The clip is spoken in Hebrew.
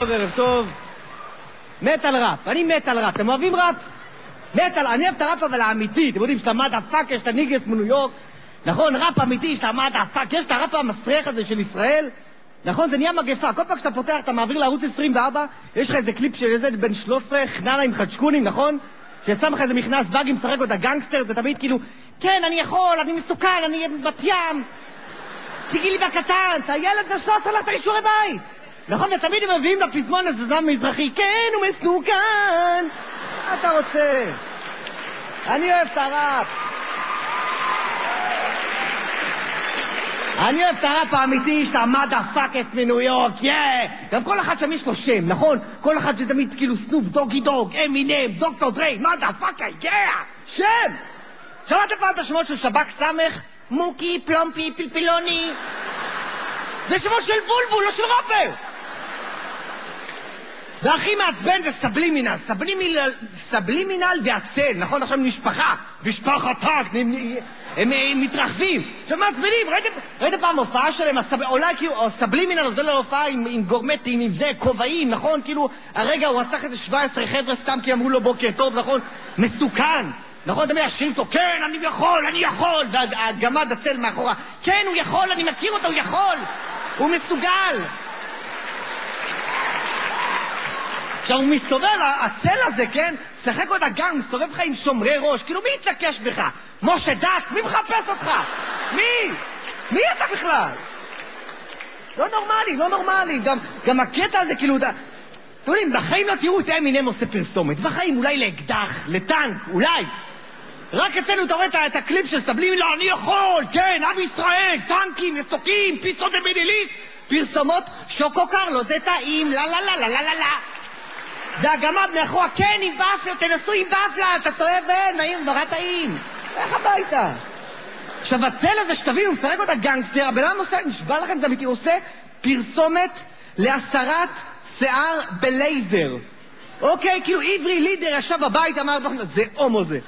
ערב טוב. מת על ראפ, אני מת על ראפ. אתם אוהבים ראפ? אני אוהב את הראפ אבל האמיתי. אתם יודעים שאתה מדה פאק, יש את הניגס מניו יורק. נכון, ראפ אמיתי, שאתה מדה פאק. יש את הראפ המסריח הזה של ישראל. נכון, זה נהיה מגפה. כל פעם שאתה פותח, אתה מעביר לערוץ 24, יש לך איזה קליפ של איזה בן 13, חננה עם חדשקונים, נכון? ששם לך איזה מכנס באגי, משחק אותה גנגסטר, זה תמיד כאילו, כן, אני יכול, אני מסוכן, אני בת ים. תגיעי לי בקטן, אתה ילד בן 13, הלכת לשיעורי בית. נכון, ותמיד הם מביאים לפזמון הזה זמן מזרחי, כן, הוא מסוכן. מה אתה רוצה? אני אוהב את הראפ. אני אוהב את הראפ האמיתי שאתה מדה פאקס מניו יורק, גם כל אחד שם יש לו שם, נכון? כל אחד זה תמיד כאילו סנופ, דוגי דוג, אמינם, דוקטור דרי, מדה פאקה, שם! שמעת פעם את השמות של שב"כ סמך? מוקי, פלומפי, פלפילוני. זה שמות של בולבול, לא של ראפר. והכי מעצבן זה סבלימינל, סבלימינל והצל, נכון? עכשיו משפחה, משפחת האק, הם מתרחבים, עכשיו מעצבנים, ראיתם פעם הופעה שלהם, אולי כאילו, סבלימינל זה לא הופעה עם גורמטים, עם זה, כובעים, נכון? כאילו, הרגע הוא רצח איזה 17 חבר'ה סתם כי אמרו לו בוקר טוב, נכון? מסוכן, נכון? תמיד השאיר אותו, כן, אני יכול, והגמד הצל מאחורה, כן, הוא יכול, אני מכיר אותו, הוא יכול, הוא מסוגל. עכשיו הוא מסתובב, הצל הזה, כן? שחק אותה גם, מסתובב לך עם שומרי ראש, כאילו מי יתנקש בך? משה דת, מי מחפש אותך? מי אתה בכלל? לא נורמלי, גם הקטע הזה כאילו, אתם יודעים, בחיים לא תראו את אמינם עושה פרסומת, בחיים אולי לאקדח, לטנק, אולי. רק אצלנו אתה רואה את הקליפ של סבלימינל, אני יכול, כן, עם ישראל, טנקים, נסוקים, פיסות דמיניליסט, פרסומות, שוקו קרלו, זה טעים, לה. זה הגמד מאחורה, כן, עם באפלה, תנסו עם באפלה, אתה טועה ואין, מהיר, נורא טעים. איך הביתה? עכשיו, הצל הזה שתבינו, הוא שרק אותה גנגסטר, הבן אדם עושה, נשבע לכם, זה אמיתי, הוא עושה פרסומת להסרת שיער בלייזר. אוקיי, כאילו עברי לידר ישב בבית, אמר, זה הומו זה.